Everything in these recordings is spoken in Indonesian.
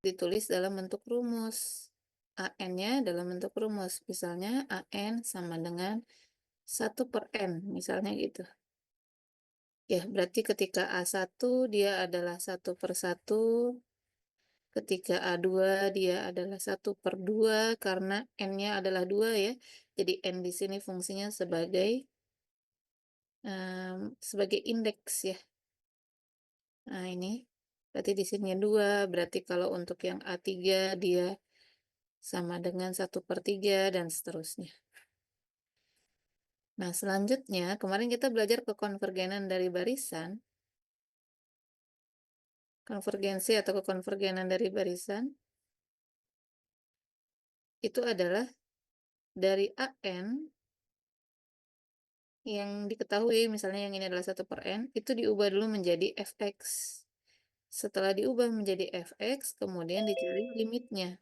ditulis dalam bentuk rumus. AN-nya dalam bentuk rumus. Misalnya AN sama dengan 1/N, misalnya gitu. Ya, berarti ketika A1 dia adalah 1/1, ketika A2 dia adalah 1/2 karena N-nya adalah 2 ya. Jadi N di sini fungsinya sebagai indeks ya. Nah, ini berarti di sini 2. Berarti kalau untuk yang A3 dia sama dengan 1/3 dan seterusnya. Nah, selanjutnya kemarin kita belajar kekonvergenan dari barisan. Konvergensi atau kekonvergenan dari barisan itu adalah dari AN yang diketahui, misalnya yang ini adalah 1/N, itu diubah dulu menjadi fx. Setelah diubah menjadi fx, kemudian dicari limitnya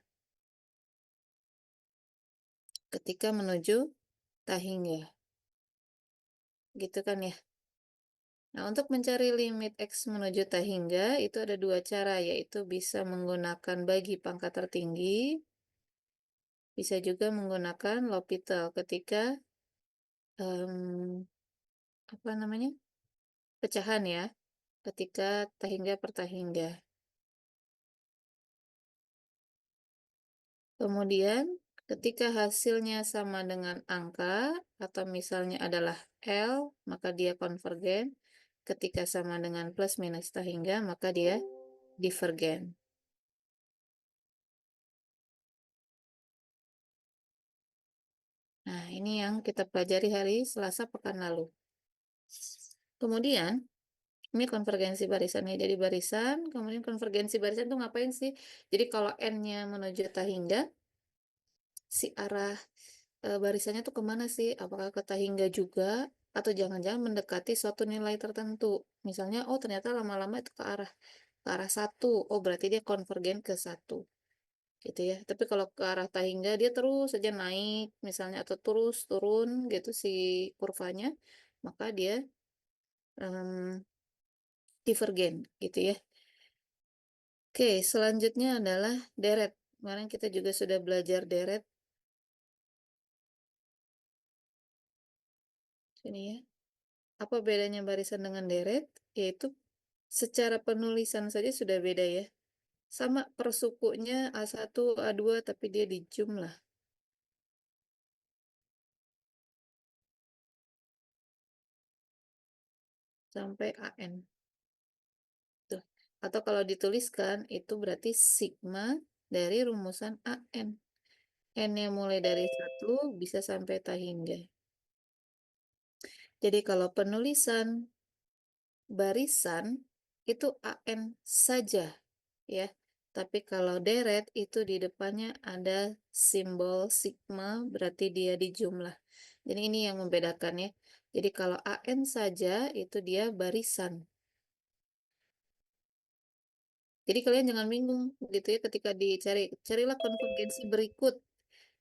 ketika menuju tahingga. Gitu kan ya? Nah, untuk mencari limit x menuju tahingga, itu ada dua cara, yaitu bisa menggunakan bagi pangkat tertinggi, bisa juga menggunakan L'Hopital ketika em, apa namanya, pecahan ya, ketika tahingga per tahingga. Kemudian ketika hasilnya sama dengan angka atau misalnya adalah L, maka dia konvergen. Ketika sama dengan plus minus tahingga, maka dia divergen. Nah, ini yang kita pelajari hari Selasa pekan lalu. Kemudian ini konvergensi barisannya. Jadi barisan, kemudian konvergensi barisan itu ngapain sih? Jadi kalau N-nya menuju tahingga, si arah barisannya tuh kemana sih? Apakah ke tahingga juga? Atau jangan-jangan mendekati suatu nilai tertentu? Misalnya, oh ternyata lama-lama itu ke arah 1. Oh berarti dia konvergen ke 1. Gitu ya. Tapi kalau ke arah tahingga dia terus saja naik, misalnya, atau terus turun gitu si kurvanya, maka dia em, divergen gitu ya. Oke, selanjutnya adalah deret. Kemarin kita juga sudah belajar deret. Sini ya. Apa bedanya barisan dengan deret? Yaitu secara penulisan saja sudah beda ya. Sama persukunya A1, A2, tapi dia dijumlah sampai AN. Tuh. Atau kalau dituliskan, itu berarti sigma dari rumusan AN. N-nya mulai dari 1 bisa sampai tahingga. Jadi kalau penulisan barisan itu AN saja ya. Tapi kalau deret itu di depannya ada simbol sigma, berarti dia dijumlah. Jadi ini yang membedakan ya. Jadi kalau AN saja itu dia barisan. Jadi kalian jangan bingung gitu ya ketika carilah konvergensi berikut.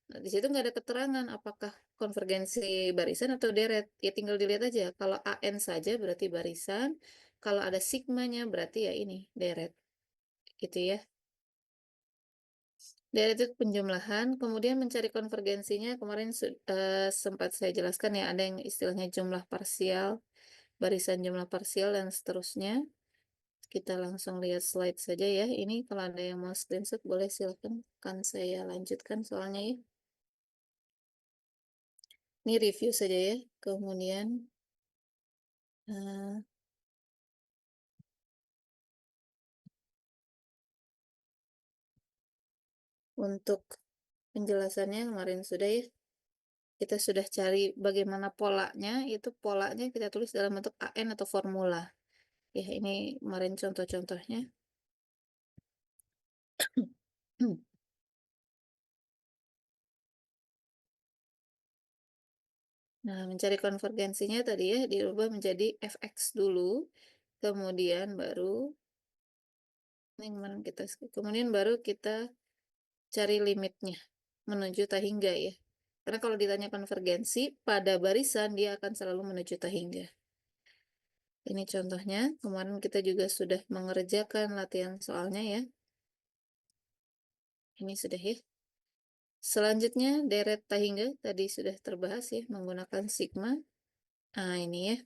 Nah, di situ nggak ada keterangan apakah konvergensi barisan atau deret. Ya tinggal dilihat aja. Kalau AN saja berarti barisan. Kalau ada sigmanya berarti ya ini deret. Gitu ya. Deret itu penjumlahan. Kemudian mencari konvergensinya kemarin sempat saya jelaskan ya. Ada yang istilahnya jumlah parsial, barisan jumlah parsial dan seterusnya. Kita langsung lihat slide saja ya. Ini kalau ada yang mau screenshot boleh silakan. Kan saya lanjutkan soalnya ya. Ini review saja ya. Kemudian eh, untuk penjelasannya kemarin sudah ya. Kita sudah cari bagaimana polanya. Itu polanya kita tulis dalam bentuk AN atau formula. Ya, ini kemarin contoh-contohnya. Nah, mencari konvergensinya tadi ya dirubah menjadi fx dulu, kemudian baru ini kemarin kemudian baru kita cari limitnya menuju tahingga ya. Karena kalau ditanya konvergensi pada barisan dia akan selalu menuju tahingga. Ini contohnya, kemarin kita juga sudah mengerjakan latihan soalnya ya. Ini sudah ya. Selanjutnya deret Tahingga tadi sudah terbahas ya menggunakan sigma. Ah, ini ya.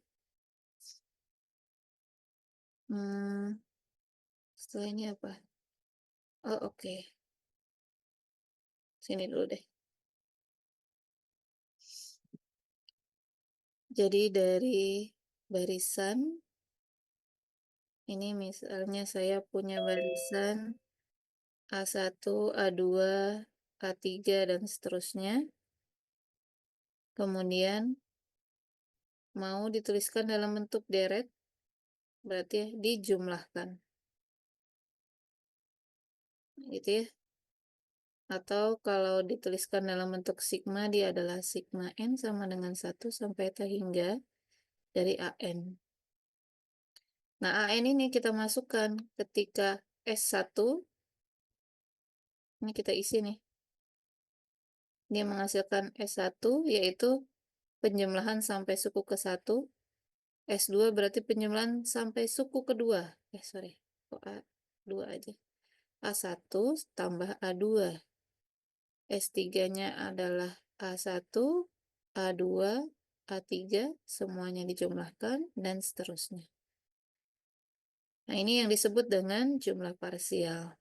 Hmm, setelah ini apa? Oh, oke. Sini dulu deh. Jadi dari barisan, ini misalnya saya punya barisan A1, A2, A3, dan seterusnya. Kemudian mau dituliskan dalam bentuk deret, berarti ya dijumlahkan. Gitu ya. Atau kalau dituliskan dalam bentuk sigma, dia adalah sigma N sama dengan 1 sampai T hingga dari AN. Nah, AN ini kita masukkan ketika S1, ini kita isi nih. Dia menghasilkan S1, yaitu penjumlahan sampai suku ke-1. S2 berarti penjumlahan sampai suku kedua. Sorry, kok A2 aja. A1 tambah A2. S3-nya adalah A1, A2, A3, semuanya dijumlahkan, dan seterusnya. Nah, ini yang disebut dengan jumlah parsial.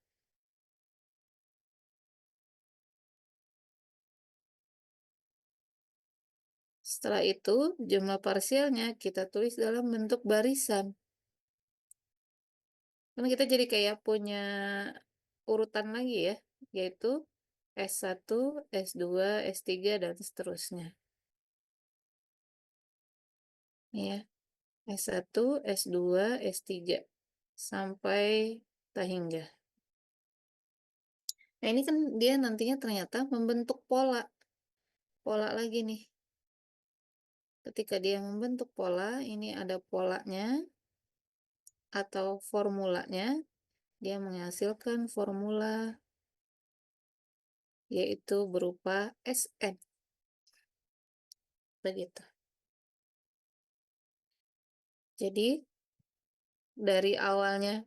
Setelah itu, jumlah parsialnya kita tulis dalam bentuk barisan. Karena kita jadi kayak punya urutan lagi ya, yaitu S1, S2, S3, dan seterusnya. Ya, S1, S2, S3, sampai tahingga. Nah, ini kan dia nantinya ternyata membentuk pola. Pola lagi nih. Ketika dia membentuk pola, ini ada polanya atau formulanya. Dia menghasilkan formula yaitu berupa Sn. Begitu. Jadi dari awalnya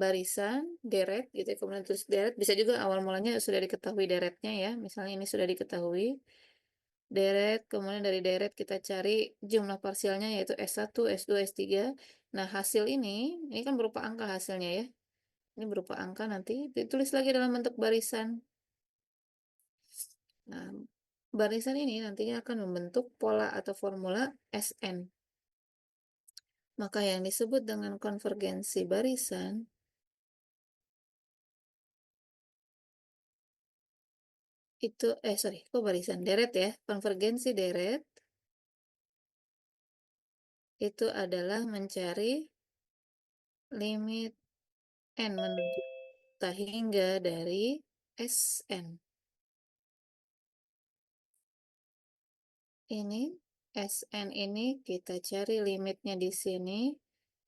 barisan, deret gitu ya, kemudian tulis deret, bisa juga awal mulanya sudah diketahui deretnya ya. Misalnya ini sudah diketahui. Deret, kemudian dari deret kita cari jumlah parsialnya yaitu S1, S2, S3. Nah, hasil ini kan berupa angka hasilnya ya. Ini berupa angka nanti ditulis lagi dalam bentuk barisan. Nah, barisan ini nantinya akan membentuk pola atau formula Sn. Maka yang disebut dengan konvergensi barisan itu, sorry, kok barisan? Deret ya. Konvergensi deret itu adalah mencari limit n menuju hingga dari Sn. Ini Sn ini kita cari limitnya di sini,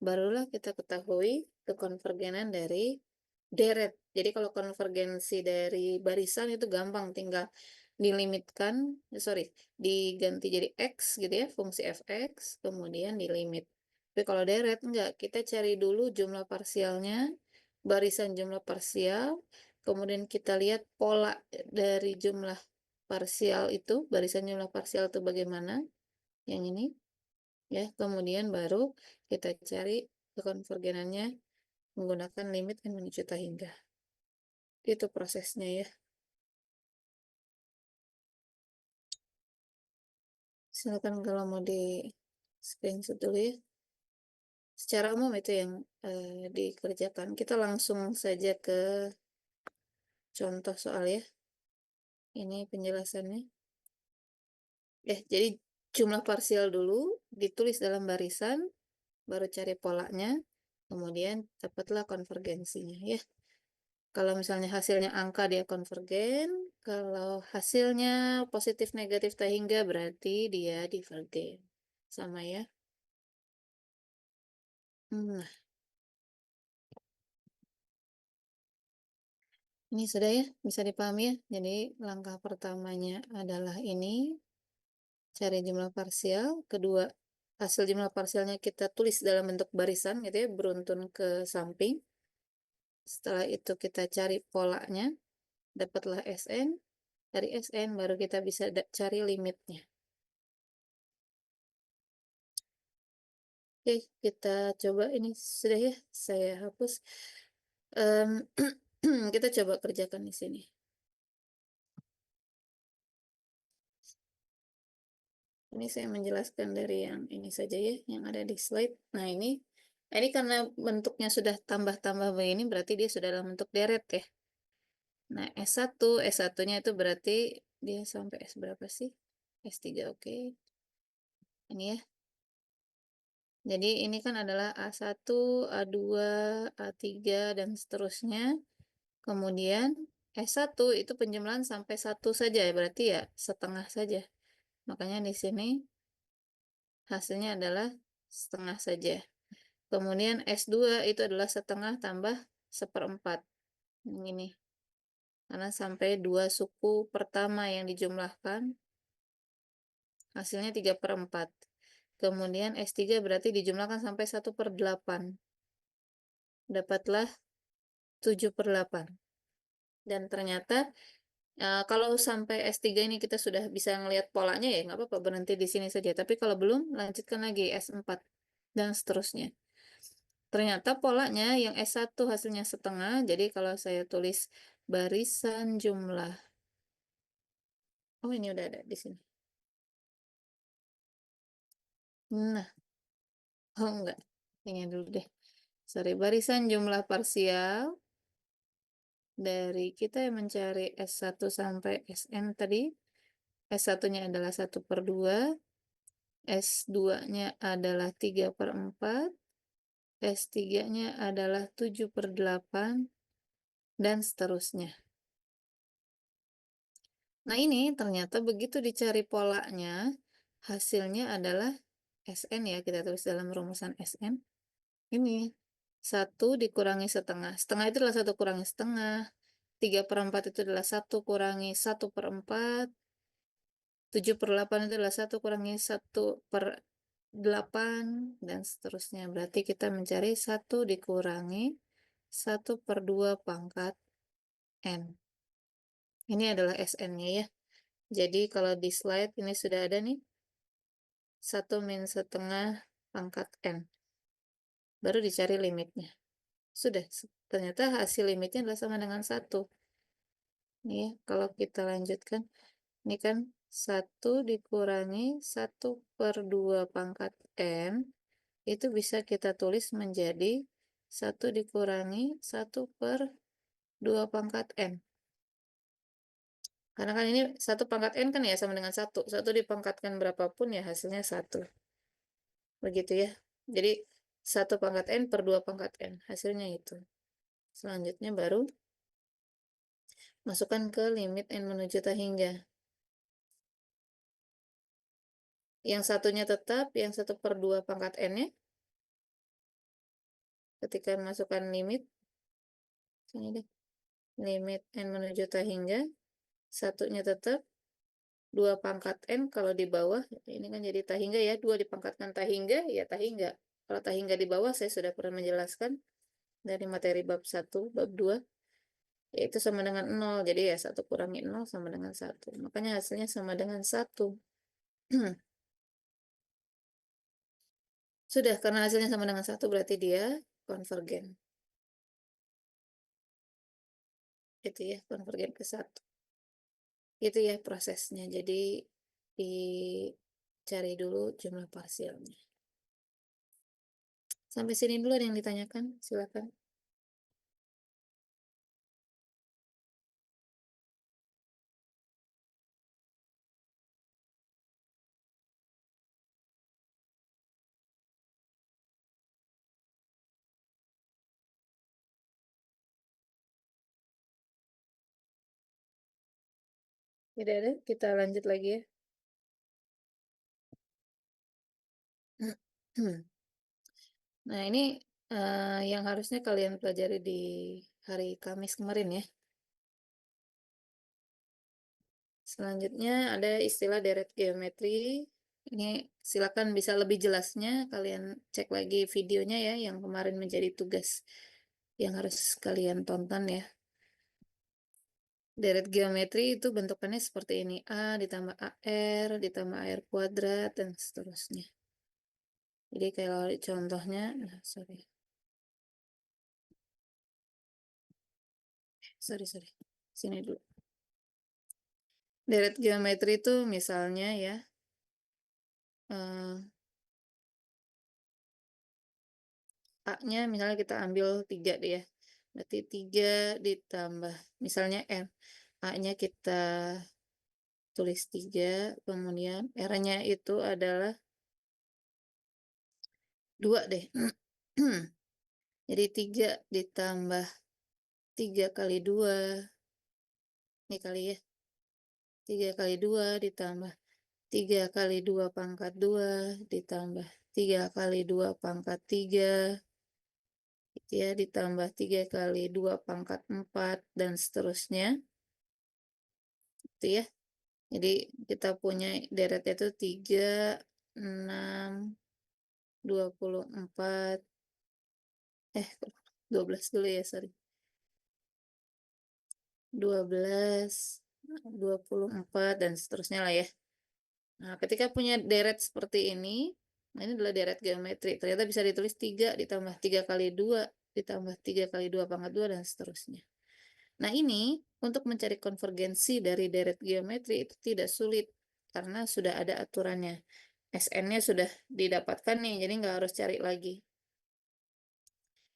barulah kita ketahui kekonvergenan dari deret. Jadi kalau konvergensi dari barisan itu gampang, tinggal dilimitkan, sorry, diganti jadi X gitu ya, fungsi fx, kemudian dilimit. Tapi kalau deret enggak, kita cari dulu jumlah parsialnya, barisan jumlah parsial, kemudian kita lihat pola dari jumlah parsial itu, barisan jumlah parsial itu bagaimana, yang ini, ya, kemudian baru kita cari kekonvergenannya menggunakan limit n menuju hingga. Itu prosesnya ya. Silakan kalau mau di screenshot dulu ya. Secara umum itu yang dikerjakan. Kita langsung saja ke contoh soal ya. Ini penjelasannya. Jadi jumlah parsial dulu ditulis dalam barisan, baru cari polanya, kemudian dapatlah konvergensinya ya. Kalau misalnya hasilnya angka dia konvergen, kalau hasilnya positif negatif tak hingga berarti dia divergen. Sama ya. Nah, ini sudah ya, bisa dipahami ya. Jadi langkah pertamanya adalah ini, cari jumlah parsial. Kedua, hasil jumlah parsialnya kita tulis dalam bentuk barisan gitu ya, beruntun ke samping. Setelah itu kita cari polanya, dapatlah Sn. Dari Sn baru kita bisa cari limitnya. Oke, kita coba ini sudah ya, saya hapus. Em, kita coba kerjakan di sini. Ini saya menjelaskan dari yang ini saja ya, yang ada di slide. Nah ini karena bentuknya sudah tambah-tambah begini, berarti dia sudah dalam bentuk deret ya. Nah S1-nya itu berarti dia sampai S berapa sih? S3, oke. Ini ya. Jadi ini kan adalah A1, A2, A3, dan seterusnya. Kemudian S1 itu penjumlahan sampai 1 saja, berarti ya setengah saja. Makanya di sini hasilnya adalah setengah saja. Kemudian S2 itu adalah setengah tambah seperempat. Ini. Karena sampai 2 suku pertama yang dijumlahkan, hasilnya 3/4. Kemudian S3 berarti dijumlahkan sampai 1/8. Dapatlah 7/8. Dan ternyata kalau sampai S3 ini kita sudah bisa ngelihat polanya ya, nggak apa-apa berhenti di sini saja. Tapi kalau belum, lanjutkan lagi S4 dan seterusnya. Ternyata polanya yang S1 hasilnya setengah, jadi kalau saya tulis barisan jumlah. Oh, ini udah ada di sini. Nah, oh enggak. Ini dulu deh. Sorry, barisan jumlah parsial dari kita yang mencari S1 sampai Sn tadi. S1-nya adalah 1/2, S2-nya adalah 3/4, S3-nya adalah 7/8, dan seterusnya. Nah ini ternyata begitu dicari polanya, hasilnya adalah Sn ya, kita tulis dalam rumusan Sn. Ini 1 dikurangi setengah. Setengah itu adalah 1 kurangi setengah. 3/4 itu adalah 1 kurangi 1/4. 7/8 itu adalah 1 kurangi 1/8, dan seterusnya. Berarti kita mencari 1 dikurangi 1/2 pangkat N. Ini adalah Sn-nya ya. Jadi kalau di slide ini sudah ada nih, 1 min setengah pangkat N. Baru dicari limitnya. Sudah, ternyata hasil limitnya adalah sama dengan 1. Ini ya, kalau kita lanjutkan, ini kan 1 dikurangi 1/2 pangkat N, itu bisa kita tulis menjadi 1 dikurangi 1/2 pangkat N. Karena kan ini 1 pangkat N kan ya sama dengan 1. 1 dipangkatkan berapapun ya hasilnya 1. Begitu ya. Jadi 1 pangkat N per 2 pangkat N. Hasilnya itu. Selanjutnya baru masukkan ke limit N menuju tak hingga. Yang satunya tetap, yang 1/2 pangkat N-nya. Ketika masukkan limit, sini deh, limit N menuju tak hingga, satunya tetap, 2 pangkat N kalau di bawah, ini kan jadi tak hingga ya, 2 dipangkatkan tak hingga, ya tak hingga. Kalau tak hingga di bawah, saya sudah pernah menjelaskan dari materi bab 1, bab 2, yaitu sama dengan 0. Jadi ya 1 kurangi 0 sama dengan 1. Makanya hasilnya sama dengan 1. Sudah, karena hasilnya sama dengan 1 berarti dia konvergen. Itu ya, konvergen ke 1. Itu ya prosesnya. Jadi dicari dulu jumlah parsialnya. Sampai sini dulu ada yang ditanyakan, silakan. Tidak ada, kita lanjut lagi ya. Nah, ini yang harusnya kalian pelajari di hari Kamis kemarin ya. Selanjutnya ada istilah deret geometri. Ini silakan bisa lebih jelasnya kalian cek lagi videonya ya yang kemarin menjadi tugas. yang harus kalian tonton ya. Deret geometri itu bentukannya seperti ini, A ditambah AR ditambah AR kuadrat dan seterusnya. Jadi kalau contohnya, sorry. Sorry, sorry. Sini dulu. Deret geometri itu misalnya ya, A-nya misalnya kita ambil 3 deh ya. Berarti 3 ditambah, misalnya R. A-nya kita tulis 3, kemudian R-nya itu adalah 2 deh. Jadi 3 ditambah 3 kali 2, ini kali ya. 3 kali 2 ditambah 3 kali 2 pangkat 2 ditambah 3 kali 2 pangkat 3, gitu ya, ditambah 3 kali 2 pangkat 4 dan seterusnya, gitu ya. Jadi kita punya deretnya itu 3, 6, 24, 12 dulu ya, sorry. 12, 24 dan seterusnya lah ya. Nah, ketika punya deret seperti ini, nah ini adalah deret geometri. Ternyata bisa ditulis 3 ditambah 3 kali 2 ditambah 3 kali 2 pangkat 2 dan seterusnya. Nah, ini untuk mencari konvergensi dari deret geometri itu tidak sulit karena sudah ada aturannya. SN-nya sudah didapatkan nih, jadi nggak harus cari lagi.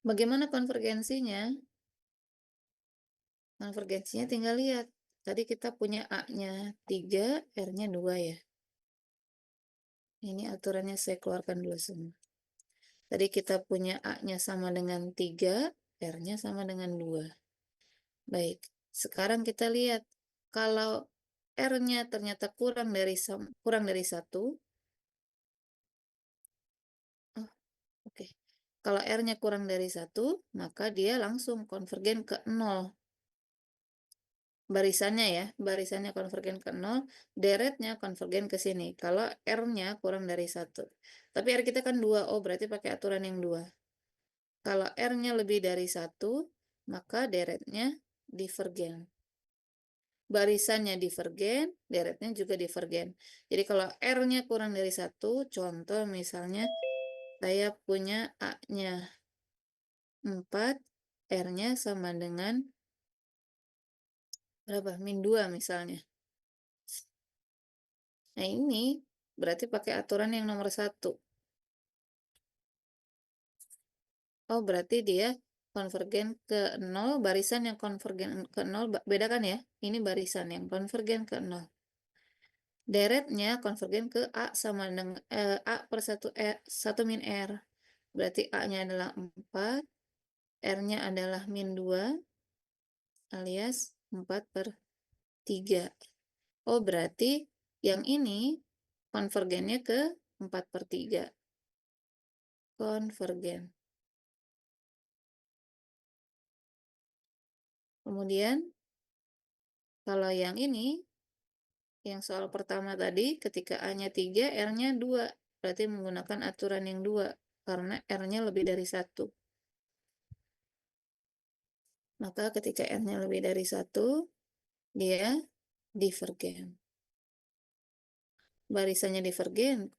Bagaimana konvergensinya? Konvergensinya tinggal lihat. Tadi kita punya A-nya 3, R-nya 2 ya. Ini aturannya saya keluarkan dulu semua. Tadi kita punya A-nya sama dengan 3, R-nya sama dengan 2. Baik, sekarang kita lihat. Kalau R-nya ternyata kurang dari 1, oh, oke. Kalau R-nya kurang dari 1, maka dia langsung konvergen ke 0. Barisannya ya, barisannya konvergen ke 0, deretnya konvergen ke sini. Kalau R-nya kurang dari 1. Tapi R kita kan 2, oh berarti pakai aturan yang 2. Kalau R-nya lebih dari 1, maka deretnya divergen. Barisannya divergen, deretnya juga divergen. Jadi kalau R-nya kurang dari 1, contoh misalnya saya punya A-nya 4, R-nya sama dengan berapa? Min 2 misalnya. Nah ini berarti pakai aturan yang nomor 1. Oh berarti dia konvergen ke 0, barisan yang konvergen ke 0, beda kan ya? Ini barisan yang konvergen ke 0. Deretnya konvergen ke A sama dengan A per 1 min R. Berarti A-nya adalah 4, R-nya adalah min 2, alias 4 per 3. Oh, berarti yang ini konvergennya ke 4 per 3. Konvergen. Kemudian, kalau yang ini, yang soal pertama tadi, ketika A-nya 3, R-nya 2. Berarti menggunakan aturan yang 2, karena R-nya lebih dari 1. Maka ketika R-nya lebih dari 1, dia divergen. Barisannya divergen,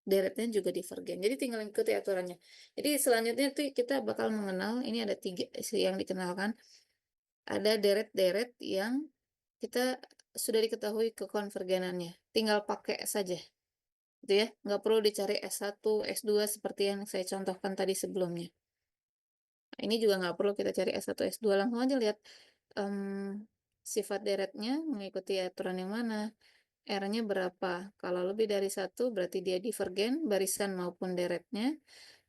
deretnya juga divergen. Jadi tinggal ikuti aturannya. Jadi selanjutnya tuh kita bakal mengenal, ini ada 3 yang dikenalkan. Ada deret-deret yang kita sudah diketahui kekonvergenannya. Tinggal pakai saja. Gitu ya. Nggak perlu dicari S1, S2 seperti yang saya contohkan tadi sebelumnya. Nah, ini juga nggak perlu kita cari S1, S2. Langsung aja lihat sifat deretnya mengikuti aturan yang mana. R-nya berapa? Kalau lebih dari 1 berarti dia divergen, barisan maupun deretnya.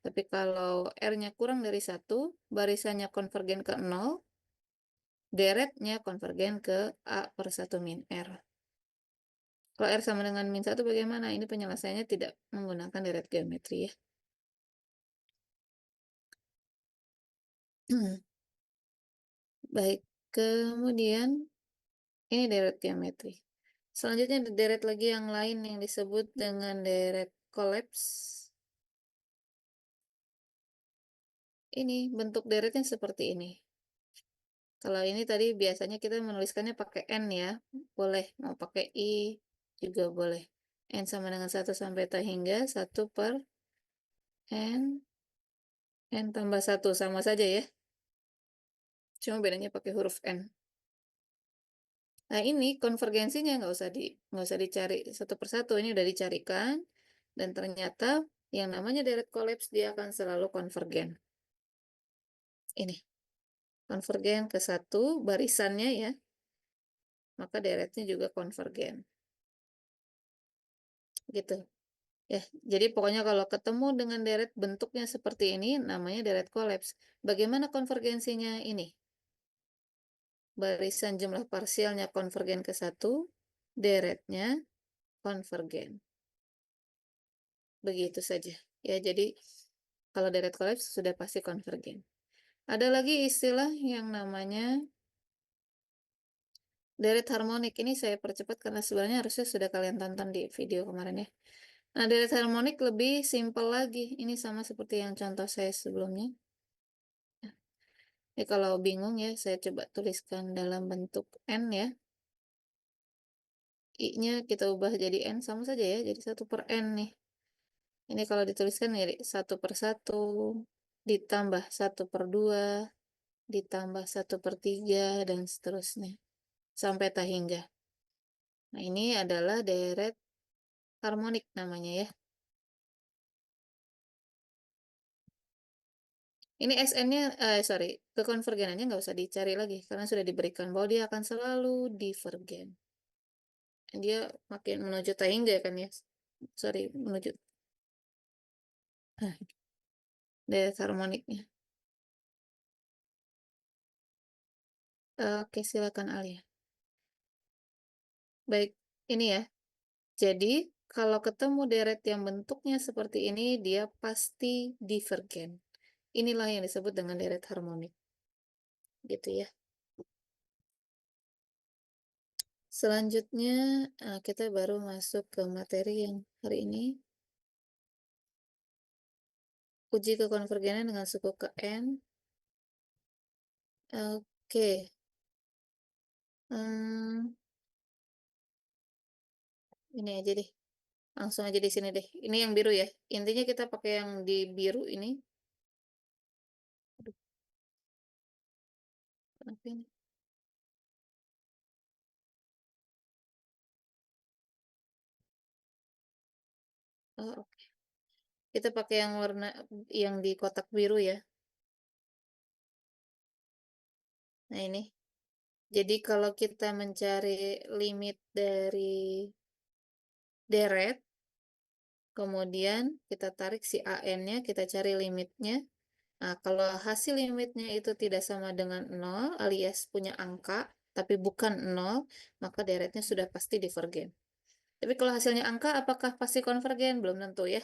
Tapi kalau R-nya kurang dari 1, barisannya konvergen ke 0, deretnya konvergen ke A per 1 min R. Kalau R sama dengan min 1 bagaimana? Ini penyelesaiannya tidak menggunakan deret geometri ya. Baik, kemudian ini deret geometri. Selanjutnya ada deret lagi yang lain yang disebut dengan deret kolaps. ini bentuk deretnya seperti ini. Kalau ini tadi biasanya kita menuliskannya pakai N ya, boleh, mau pakai I juga boleh. N sama dengan 1 sampai tak hingga 1 per N, N tambah 1, sama saja ya, cuma bedanya pakai huruf N. Nah ini konvergensinya nggak usah dicari satu persatu, ini udah dicarikan, dan ternyata yang namanya deret kolaps dia akan selalu konvergen. Ini, konvergen ke satu barisannya ya, maka deretnya juga konvergen. Gitu. Ya, jadi pokoknya kalau ketemu dengan deret bentuknya seperti ini, namanya deret kolaps. Bagaimana konvergensinya ini? Barisan jumlah parsialnya konvergen ke satu, deretnya konvergen. Begitu saja. Ya, jadi kalau deret kolaps sudah pasti konvergen. Ada lagi istilah yang namanya deret harmonik. Ini saya percepat karena sebenarnya harusnya sudah kalian tonton di video kemarin ya. Nah, deret harmonik lebih simpel lagi. Ini sama seperti yang contoh saya sebelumnya. Ya, kalau bingung ya, saya coba tuliskan dalam bentuk N ya. I-nya kita ubah jadi N, sama saja ya, jadi 1 per N nih. Ini kalau dituliskan jadi 1 per 1, ditambah 1 per 2, ditambah 1 per 3, dan seterusnya. Sampai tak hingga. Nah, ini adalah deret harmonik namanya ya. Ini SN-nya, sorry, kekonvergenannya nggak usah dicari lagi, karena sudah diberikan bahwa dia akan selalu divergen. Dia makin menuju tak hingga kan ya. Sorry, menuju deret harmoniknya. Oke, silakan Alia. Baik, ini ya. Jadi, kalau ketemu deret yang bentuknya seperti ini, dia pasti divergen. Inilah yang disebut dengan deret harmonik. Gitu ya. Selanjutnya, kita baru masuk ke materi yang hari ini. Uji kekonvergenan dengan suku ke N. Oke. Hmm, ini aja deh. Langsung aja di sini deh. Ini yang biru ya. Intinya kita pakai yang di biru ini. Aduh, kenapa ini? Oh, oke. Kita pakai yang warna yang di kotak biru ya. Nah, ini. Jadi kalau kita mencari limit dari deret, kemudian kita tarik si AN-nya, kita cari limitnya. Nah, kalau hasil limitnya itu tidak sama dengan 0, alias punya angka, tapi bukan 0, maka deretnya sudah pasti divergen. Tapi kalau hasilnya angka, apakah pasti konvergen? Belum tentu ya.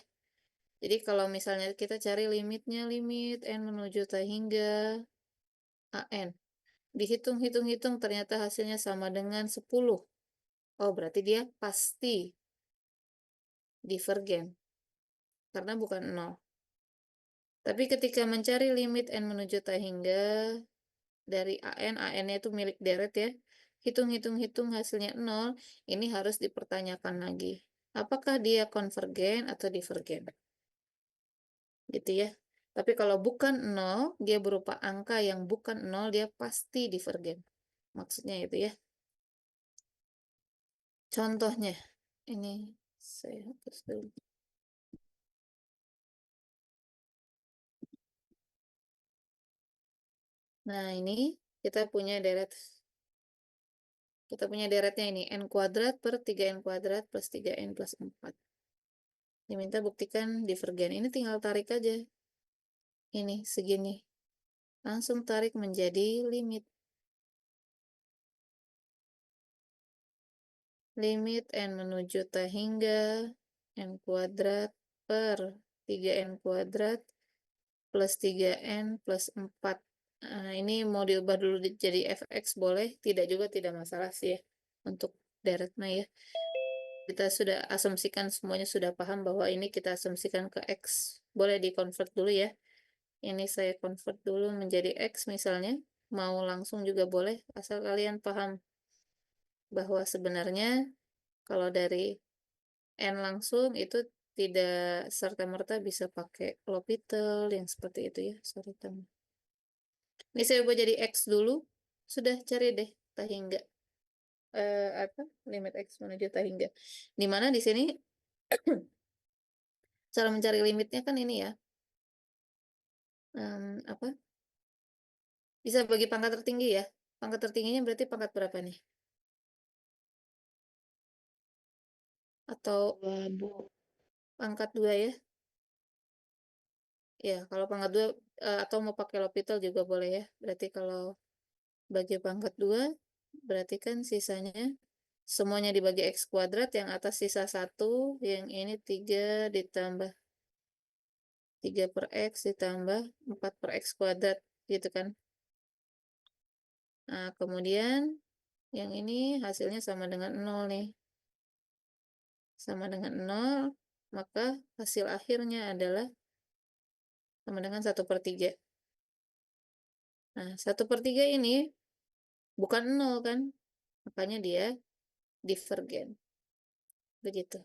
Jadi kalau misalnya kita cari limitnya, limit N menuju T hingga AN. Dihitung-hitung-hitung ternyata hasilnya sama dengan 10. Oh, berarti dia pasti divergen, karena bukan 0. Tapi ketika mencari limit N menuju T hingga dari AN, AN-nya itu milik deret ya, hitung-hitung-hitung hasilnya 0, ini harus dipertanyakan lagi. Apakah dia konvergen atau divergen? Gitu ya. Tapi kalau bukan 0, dia berupa angka yang bukan 0, dia pasti divergen. Maksudnya itu ya. Contohnya, ini saya hapus dulu. Nah, ini kita punya deret. Kita punya deretnya ini, n kuadrat per 3n kuadrat plus 3n plus 4. Diminta buktikan divergen. Ini tinggal tarik aja. Ini segini. Langsung tarik menjadi limit. Limit n menuju t hingga n kuadrat per 3n kuadrat plus 3n plus 4. Nah, ini mau diubah dulu jadi fx boleh, tidak juga tidak masalah sih ya untuk deretnya ya. Kita sudah asumsikan semuanya sudah paham bahwa ini kita asumsikan ke x. Boleh di-convert dulu ya. Ini saya convert dulu menjadi X misalnya, mau langsung juga boleh, asal kalian paham bahwa sebenarnya kalau dari N langsung itu tidak serta-merta bisa pakai L'Hopital yang seperti itu ya, sorry teman. Ini saya ubah jadi X dulu, sudah cari deh Tahingga. Apa limit X menuju Tahingga. Di mana di sini cara mencari limitnya kan ini ya, apa? Bisa bagi pangkat tertinggi ya. Pangkat tertingginya berarti pangkat berapa nih? Atau Bu. pangkat 2 ya? Ya, kalau pangkat 2 atau mau pakai L'Hopital juga boleh ya. Berarti kalau bagi pangkat 2 berarti kan sisanya semuanya dibagi X kuadrat, yang atas sisa 1, yang ini 3 ditambah 3 per X ditambah 4 per X kuadrat, gitu kan. Nah, kemudian yang ini hasilnya sama dengan 0 nih. Sama dengan 0, maka hasil akhirnya adalah sama dengan 1/3. Nah, 1/3 ini bukan 0 kan, makanya dia divergen. Begitu.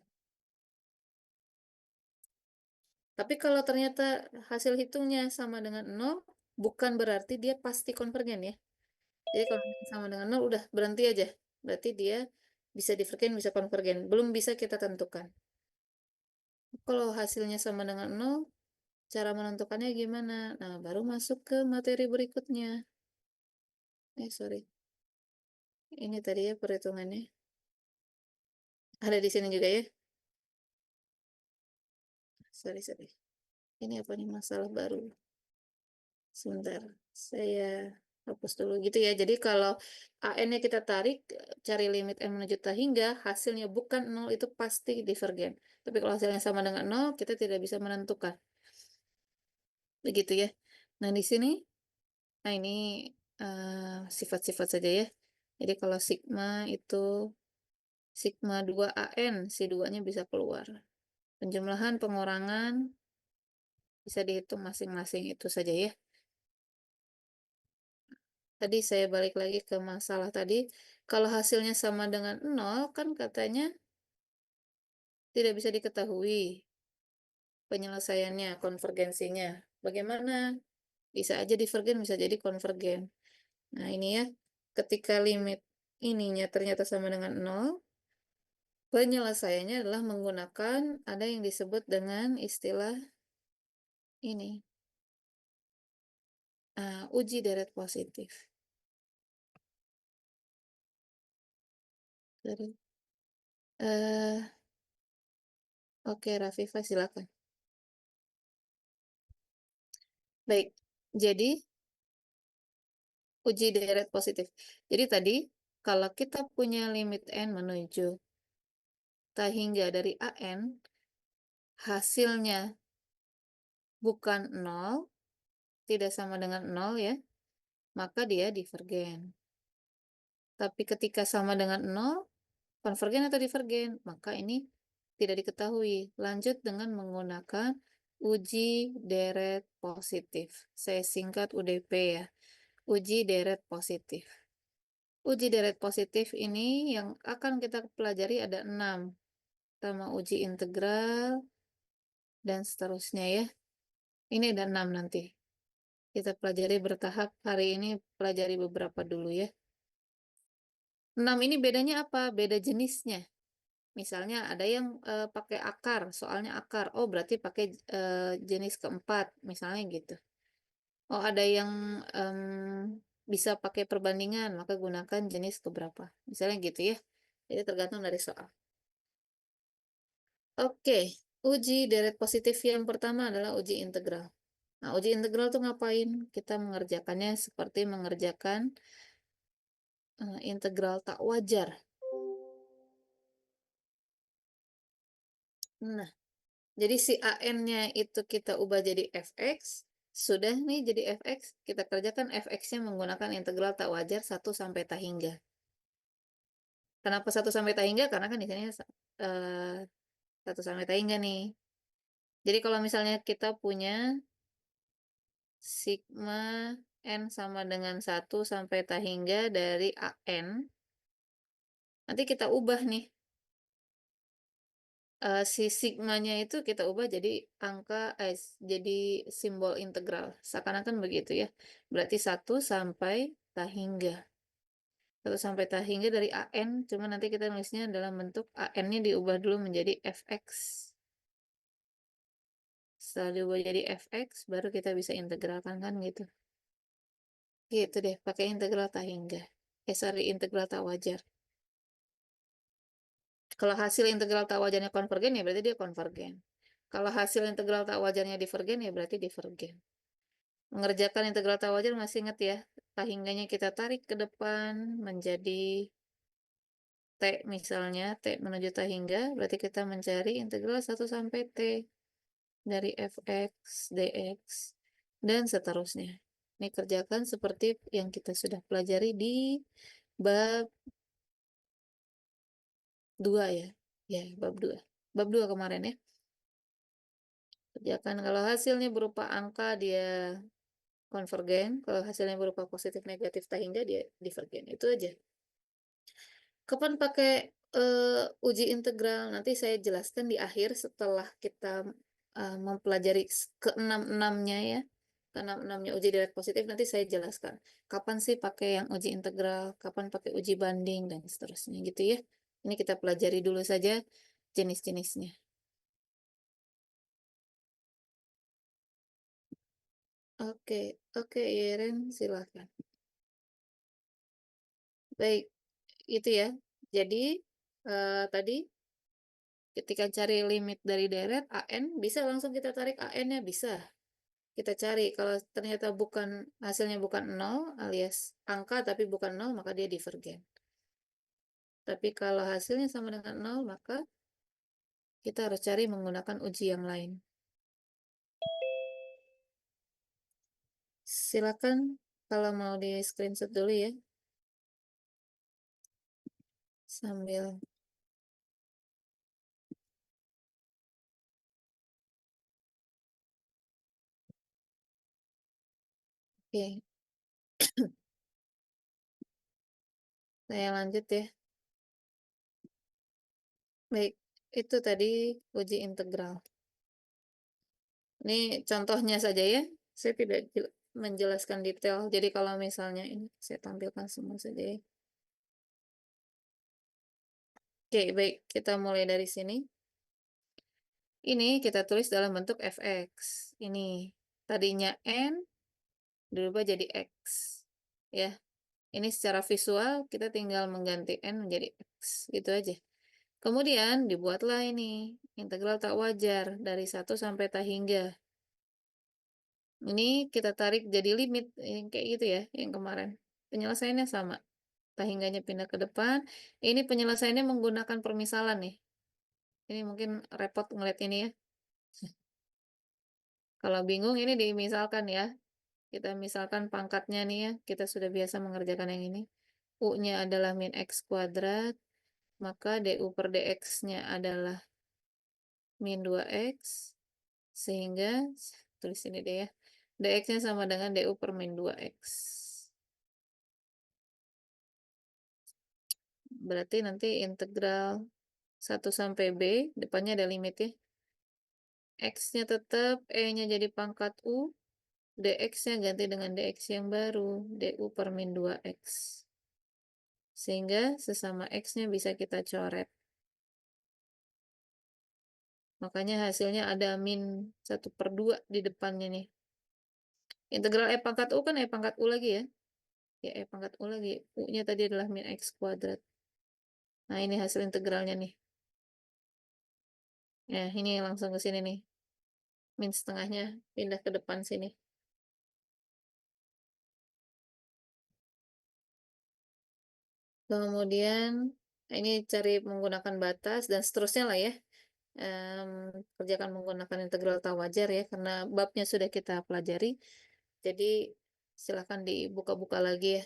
Tapi kalau ternyata hasil hitungnya sama dengan 0, bukan berarti dia pasti konvergen ya. Jadi kalau sama dengan 0 udah berhenti aja. Berarti dia bisa divergen, bisa konvergen. Belum bisa kita tentukan. Kalau hasilnya sama dengan 0, cara menentukannya gimana? Nah, baru masuk ke materi berikutnya. Sorry. Ini tadi ya perhitungannya. Ada di sini juga ya. Sorry, sorry. Ini apa nih masalah baru? Sebentar, saya hapus dulu gitu ya. Jadi kalau AN-nya kita tarik, cari limit N menuju hingga, hasilnya bukan 0, itu pasti divergen. Tapi kalau hasilnya sama dengan 0, kita tidak bisa menentukan. Begitu ya. Nah, di sini, nah ini sifat-sifat saja ya. Jadi kalau sigma itu sigma 2 AN, si 2-nya bisa keluar. Penjumlahan, pengurangan, bisa dihitung masing-masing itu saja ya. Tadi saya balik lagi ke masalah tadi. Kalau hasilnya sama dengan 0, kan katanya tidak bisa diketahui penyelesaiannya, konvergensinya. Bagaimana? Bisa aja divergen, bisa jadi konvergen. Nah, ini ya, ketika limit ininya ternyata sama dengan 0, penyelesaiannya adalah menggunakan ada yang disebut dengan istilah ini, uji deret positif. Jadi, oke, Rafifah silakan. Baik, jadi uji deret positif. Jadi tadi, kalau kita punya limit N menuju hingga dari AN, hasilnya bukan 0, tidak sama dengan 0 ya, maka dia divergen. Tapi ketika sama dengan 0, konvergen atau divergen, maka ini tidak diketahui. Lanjut dengan menggunakan uji deret positif. Saya singkat UDP ya, uji deret positif. Uji deret positif ini yang akan kita pelajari ada 6. Pertama uji integral, dan seterusnya ya. Ini ada 6 nanti. Kita pelajari bertahap. Hari ini pelajari beberapa dulu ya. 6 ini bedanya apa? Beda jenisnya. Misalnya ada yang pakai akar, soalnya akar. Oh, berarti pakai jenis keempat, misalnya gitu. Oh, ada yang bisa pakai perbandingan, maka gunakan jenis keberapa. Misalnya gitu ya. Jadi tergantung dari soal. Oke, uji deret positif yang pertama adalah uji integral. Nah, uji integral tuh ngapain? Kita mengerjakannya seperti mengerjakan integral tak wajar. Nah, jadi si AN-nya itu kita ubah jadi fx. Sudah nih jadi fx, kita kerjakan fx-nya menggunakan integral tak wajar 1 sampai tak hingga. Kenapa 1 sampai tak hingga? Karena kan di sini 1 sampai tak hingga nih. Jadi kalau misalnya kita punya sigma N sama dengan 1 sampai dari AN, nanti kita ubah nih, si sigmanya itu kita ubah jadi jadi simbol integral, seakan-akan begitu ya. Berarti 1 sampai dari AN, cuma nanti kita nulisnya dalam bentuk AN-nya diubah dulu menjadi fx. Setelah diubah jadi fx, baru kita bisa integralkan kan gitu. Gitu deh, pakai integral tak hingga. Sorry, integral tak wajar. Kalau hasil integral tak wajarnya konvergen, ya berarti dia konvergen. Kalau hasil integral tak wajarnya divergen, ya berarti divergen. Mengerjakan integral tak wajar masih ingat ya, tak hingganya kita tarik ke depan menjadi T misalnya, T menuju tak hingga, berarti kita mencari integral 1 sampai T dari fx, dx, dan seterusnya. Ini kerjakan seperti yang kita sudah pelajari di bab 2 ya. Ya, bab 2. Bab 2 kemarin ya. Kerjakan kalau hasilnya berupa angka dia konvergen, kalau hasilnya berupa positif negatif tak hingga dia divergen. Itu aja. Kapan pakai uji integral? Nanti saya jelaskan di akhir setelah kita mempelajari keenam-enamnya ya. Keenam-enamnya uji direct positif nanti saya jelaskan. Kapan sih pakai yang uji integral, kapan pakai uji banding dan seterusnya gitu ya. Ini kita pelajari dulu saja jenis-jenisnya. Oke, oke, Iren, silakan. Baik, itu ya. Jadi tadi ketika cari limit dari deret AN, bisa langsung kita tarik AN-nya, bisa. Kita cari, kalau ternyata hasilnya bukan 0 alias angka tapi bukan 0, maka dia divergen. Tapi kalau hasilnya sama dengan 0, maka kita harus cari menggunakan uji yang lain. Silakan kalau mau di screenshot dulu ya, sambil oke, saya lanjut ya. Baik, itu tadi uji integral. Ini contohnya saja ya. Saya tidak menjelaskan detail. Jadi kalau misalnya ini saya tampilkan semua saja ya. Oke, baik. Kita mulai dari sini. Ini kita tulis dalam bentuk fx. Ini tadinya n dirubah jadi x. Ya, ini secara visual kita tinggal mengganti n menjadi x. Gitu aja. Kemudian dibuatlah ini integral tak wajar dari 1 sampai tak hingga. Ini kita tarik jadi limit yang kayak gitu ya, yang kemarin. Penyelesaiannya sama. Tak hingganya pindah ke depan. Ini penyelesaiannya menggunakan permisalan nih. Ini mungkin repot ngeliat ini ya. Kalau bingung ini dimisalkan ya. Kita misalkan pangkatnya nih ya. Kita sudah biasa mengerjakan yang ini. U-nya adalah min x kuadrat. Maka du per dx-nya adalah min 2x. Sehingga, tulis ini deh ya. dx-nya sama dengan du per min 2x. Berarti nanti integral 1 sampai b, depannya ada limit ya. X-nya tetap, E-nya jadi pangkat U, dx-nya ganti dengan dx yang baru, du per min 2x. Sehingga sesama x-nya bisa kita coret. Makanya hasilnya ada min 1/2 di depannya nih. Integral E pangkat U kan E pangkat U lagi ya. Ya E pangkat U lagi. U-nya tadi adalah min x kuadrat. Nah ini hasil integralnya nih. Ya ini langsung ke sini nih. Min setengahnya pindah ke depan sini. Kemudian ini cari menggunakan batas dan seterusnya lah ya. Kerjakan menggunakan integral tak wajar ya, karena babnya sudah kita pelajari. Jadi silahkan dibuka-buka lagi ya.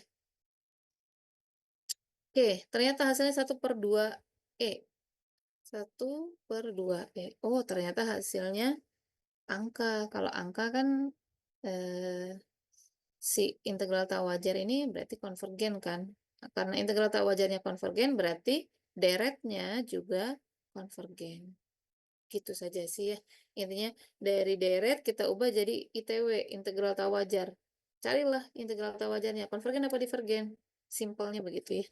Oke, ternyata hasilnya 1/2 E. 1/2 E. Oh, ternyata hasilnya angka. Kalau angka kan eee, si integral tak wajar ini berarti konvergen kan. Nah, karena integral tak wajarnya konvergen berarti deretnya juga konvergen. Gitu saja sih ya. Intinya dari deret kita ubah jadi ITW, integral tak wajar. Carilah integral tak wajarnya, konvergen apa divergen. Simpelnya begitu ya.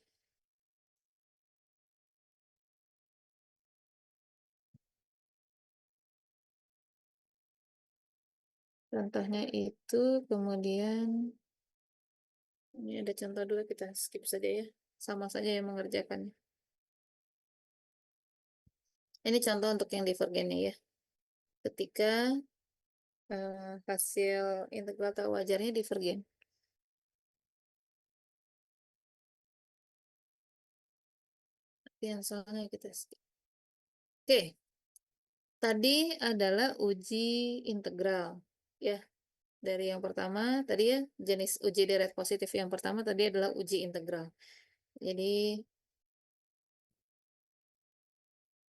Contohnya itu kemudian ini ada contoh dua kita skip saja ya. Sama saja yang mengerjakannya. Ini contoh untuk yang divergennya ya. Ketika hasil integral tak wajarnya divergen. Yang soalnya kita skip. Oke, tadi adalah uji integral. Ya, dari yang pertama tadi ya, jenis uji deret positif yang pertama tadi adalah uji integral. Jadi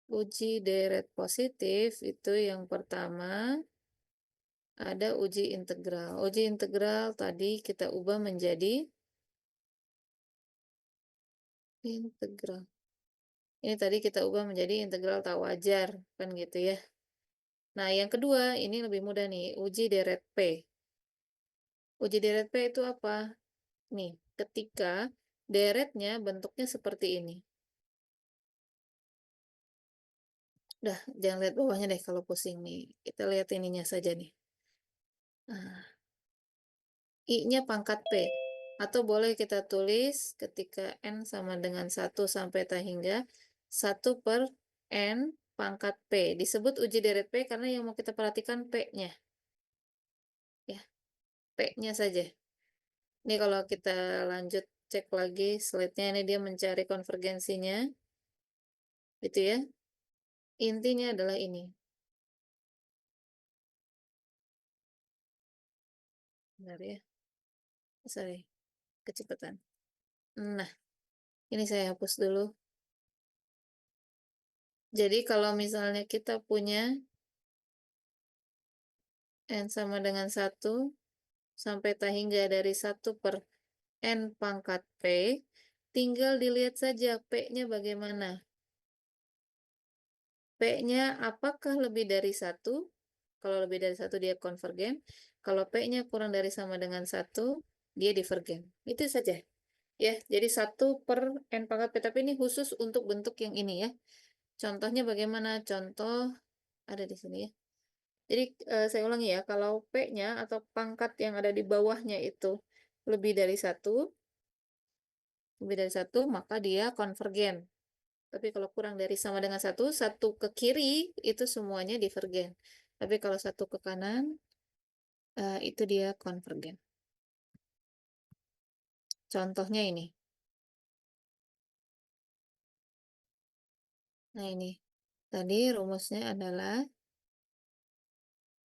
uji deret positif itu yang pertama ada uji integral. Uji integral tadi kita ubah menjadi integral. Ini tadi kita ubah menjadi integral tak wajar, kan gitu ya. Nah, yang kedua ini lebih mudah nih, uji deret P. Uji deret P itu apa? Nih, ketika deretnya bentuknya seperti ini. Udah, jangan lihat bawahnya deh kalau pusing nih. Kita lihat ininya saja nih. Nah, I-nya pangkat P. Atau boleh kita tulis ketika N sama dengan 1 sampai tak hingga 1 per N pangkat P. Disebut uji deret P karena yang mau kita perhatikan P-nya. Ya, P-nya saja. Ini kalau kita lanjut cek lagi slide-nya, ini dia mencari konvergensinya. Gitu ya. Intinya adalah ini. Bentar ya. Sorry, kecepatan. Nah, ini saya hapus dulu. Jadi kalau misalnya kita punya N sama dengan 1 sampai tak hingga dari 1 per N pangkat P, tinggal dilihat saja P-nya bagaimana. P-nya apakah lebih dari 1? Kalau lebih dari 1 dia konvergen. Kalau P-nya kurang dari sama dengan 1, dia divergen. Itu saja. Ya, jadi 1 per N pangkat P. Tapi ini khusus untuk bentuk yang ini ya. Contohnya bagaimana? Contoh ada di sini ya. Jadi saya ulangi ya, kalau P-nya atau pangkat yang ada di bawahnya itu lebih dari 1, maka dia konvergen. Tapi kalau kurang dari sama dengan 1, 1 ke kiri itu semuanya divergen. Tapi kalau 1 ke kanan, itu dia konvergen. Contohnya ini. Nah ini. Tadi rumusnya adalah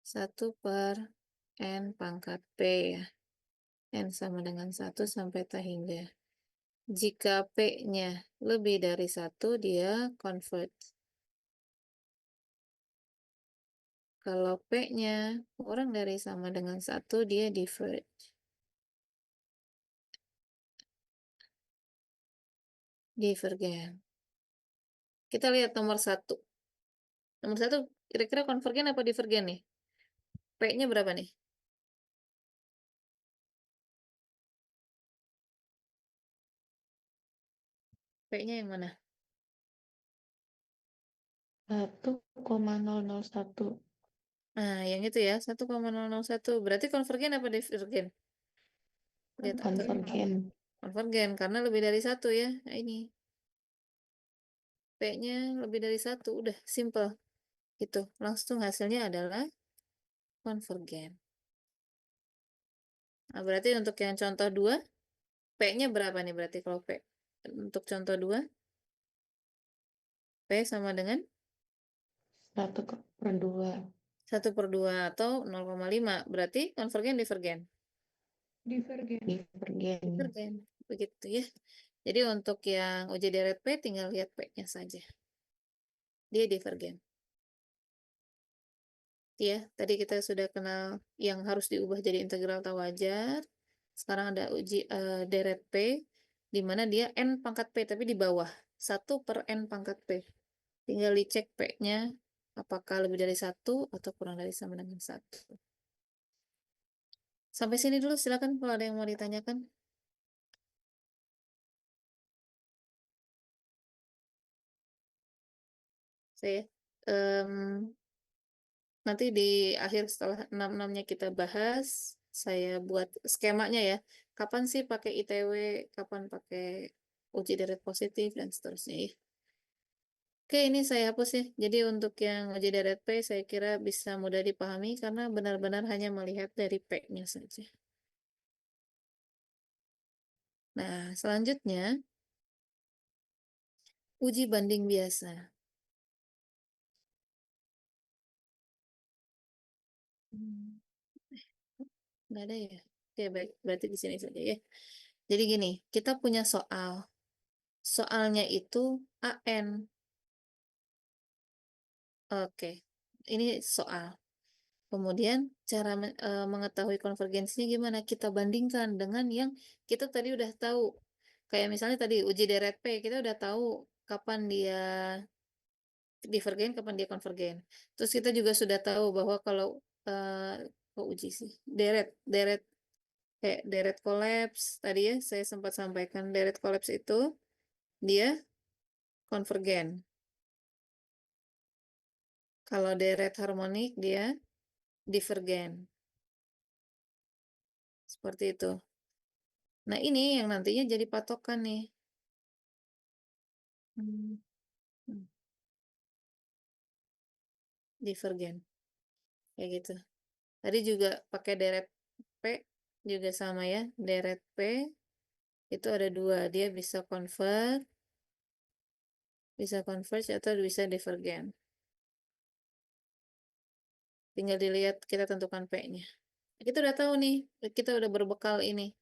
1 per N pangkat P ya. N sama dengan 1 sampai tak hingga. Jika P-nya lebih dari 1, dia converge. Kalau P-nya kurang dari sama dengan 1, dia diverge. Divergen. Kita lihat nomor 1. Nomor 1 kira-kira konvergen apa divergen nih? P-nya berapa nih? P-nya yang mana? 1,001. Nah, yang itu ya, 1,001. Berarti konvergen apa divergen? Lihat atau Konvergen. konvergen, karena lebih dari 1 ya. Nah, ini. P-nya lebih dari 1. Udah, simple. Gitu. Langsung hasilnya adalah konvergen. Nah, berarti untuk yang contoh 2, P-nya berapa nih berarti kalau P? Untuk contoh 2, P sama dengan 1/2. 1/2 atau 0,5. Berarti konvergen divergen? Divergen. Divergen. Divergen. Begitu ya. Jadi untuk yang uji deret P tinggal lihat P-nya saja. Dia divergen. Ya, tadi kita sudah kenal yang harus diubah jadi integral atau wajar. Sekarang ada uji deret P, di mana dia N pangkat P, tapi di bawah. 1/N pangkat P. Tinggal dicek P-nya, apakah lebih dari 1 atau kurang dari sama dengan 1. Sampai sini dulu, silakan kalau ada yang mau ditanyakan. Saya, mmm, nanti di akhir setelah 6-6-nya kita bahas, saya buat skemanya ya. Kapan sih pakai ITW, kapan pakai uji deret positif, dan seterusnya ya. Oke, ini saya hapus ya. Jadi untuk yang uji deret P, saya kira bisa mudah dipahami karena benar-benar hanya melihat dari P-nya saja. Nah, selanjutnya, uji banding biasa. Hmm, nggak ada ya? Oke, baik. Berarti di sini saja ya. Jadi gini, kita punya soal. Soalnya itu AN. Oke, ini soal. Kemudian cara mengetahui konvergensinya gimana? Kita bandingkan dengan yang kita tadi udah tahu. Kayak misalnya tadi uji deret P, kita udah tahu kapan dia divergen, kapan dia konvergen. Terus kita juga sudah tahu bahwa kalau kok uji sih? Deret kayak deret kolaps tadi ya saya sempat sampaikan deret kolaps itu dia konvergen. Kalau deret harmonik dia divergen. Seperti itu. Nah, ini yang nantinya jadi patokan nih. Hmm, hmm, divergen. Kayak gitu. Tadi juga pakai deret P juga sama ya. Deret P itu ada dua. Dia bisa converge atau bisa divergen. Tinggal dilihat kita tentukan P-nya. Kita udah tahu nih, kita udah berbekal ini.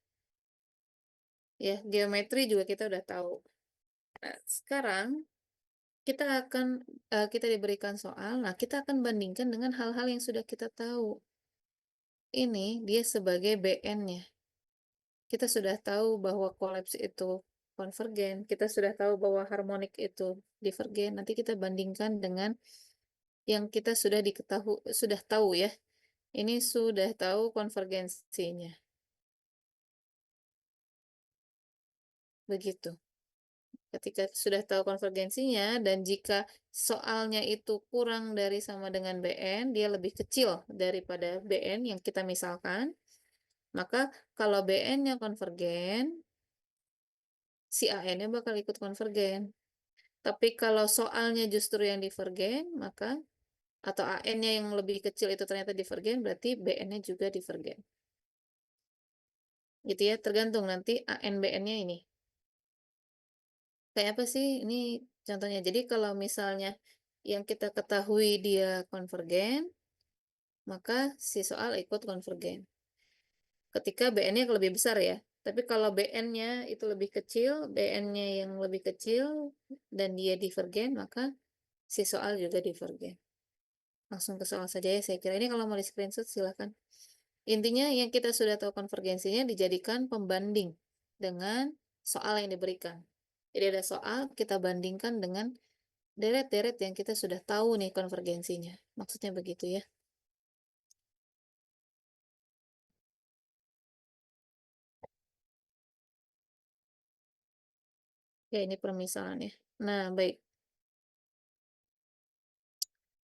Ya, geometri juga kita udah tahu. Nah, sekarang kita diberikan soal, nah kita akan bandingkan dengan hal-hal yang sudah kita tahu. Ini dia sebagai BN-nya. Kita sudah tahu bahwa kolaps itu konvergen, kita sudah tahu bahwa harmonik itu divergen. Nanti kita bandingkan dengan yang kita sudah tahu ya. Ini sudah tahu konvergensinya. Begitu. Ketika sudah tahu konvergensinya dan jika soalnya itu kurang dari sama dengan BN, dia lebih kecil daripada BN yang kita misalkan, maka kalau BN-nya konvergen, si AN-nya bakal ikut konvergen. Tapi kalau soalnya justru yang divergen, maka atau AN-nya yang lebih kecil itu ternyata divergen, berarti BN-nya juga divergen. Gitu ya, tergantung nanti AN BN-nya ini. Kayak apa sih? Ini contohnya. Jadi kalau misalnya yang kita ketahui dia konvergen, maka si soal ikut konvergen. Ketika BN-nya lebih besar ya. Tapi kalau BN-nya itu lebih kecil, BN-nya yang lebih kecil, dan dia divergen, maka si soal juga divergen. Langsung ke soal saja ya, saya kira. Ini kalau mau di-screenshot silahkan. Intinya yang kita sudah tahu konvergensinya dijadikan pembanding dengan soal yang diberikan. Jadi ada soal, kita bandingkan dengan deret-deret yang kita sudah tahu nih konvergensinya. Maksudnya begitu ya. Ya, ini permisalannya. Nah, baik.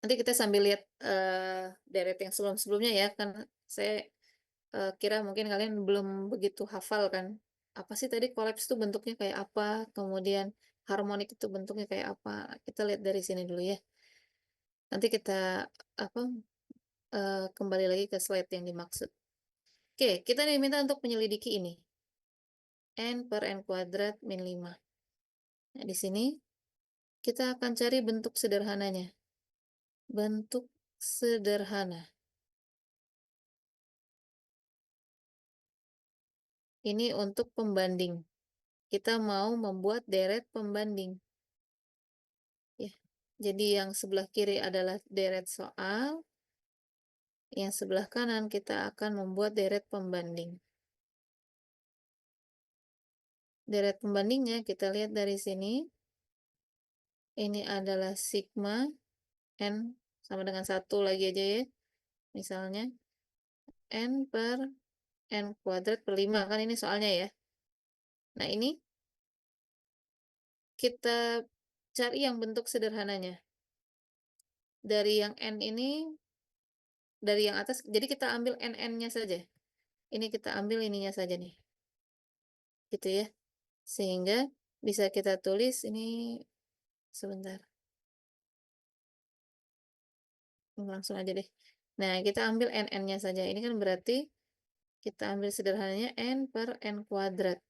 Nanti kita sambil lihat deret yang sebelum-sebelumnya ya, kan saya kira mungkin kalian belum begitu hafal kan. Apa sih tadi kolaps itu bentuknya kayak apa, kemudian harmonik itu bentuknya kayak apa. Kita lihat dari sini dulu ya. Nanti kita apa kembali lagi ke slide yang dimaksud. Oke, kita diminta untuk menyelidiki ini. N per N kuadrat min 5. Nah, di sini kita akan cari bentuk sederhananya. Bentuk sederhana. Ini untuk pembanding. Kita mau membuat deret pembanding. Ya. Jadi yang sebelah kiri adalah deret soal, Yang sebelah kanan kita akan membuat deret pembanding. Deret pembandingnya kita lihat dari sini, ini adalah sigma N sama dengan 1 lagi aja ya, misalnya N per N kuadrat per 5, kan ini soalnya ya. Nah ini kita cari yang bentuk sederhananya. Dari yang N ini, dari yang atas, jadi kita ambil NN-nya saja. Ini kita ambil ininya saja nih, gitu ya. Sehingga bisa kita tulis ini, sebentar, langsung aja deh. Nah, kita ambil NN-nya saja. Ini kan berarti kita ambil sederhananya N per N kuadrat.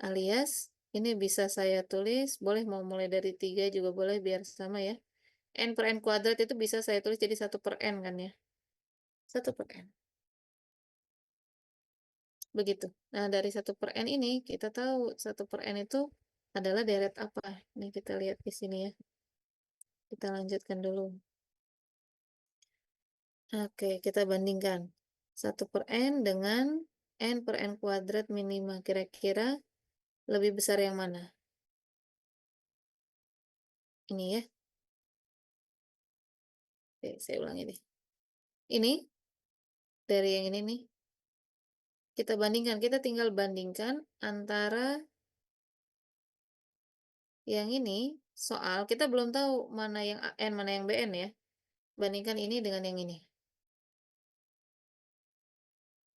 Alias, ini bisa saya tulis, boleh mau mulai dari 3 juga boleh, biar sama ya. N per N kuadrat itu bisa saya tulis jadi 1 per N kan ya. 1 per N. Begitu. Nah, dari 1 per N ini, kita tahu 1 per N itu adalah deret apa. Ini kita lihat di sini ya. Kita lanjutkan dulu. Oke, kita bandingkan. 1 per N dengan N per N kuadrat min 5. Kira-kira lebih besar yang mana? Ini ya. Oke, saya ulangi deh. Ini, dari yang ini nih. Kita bandingkan. Kita tinggal bandingkan antara yang ini, soal kita belum tahu mana yang AN, mana yang BN ya. Bandingkan ini dengan yang ini.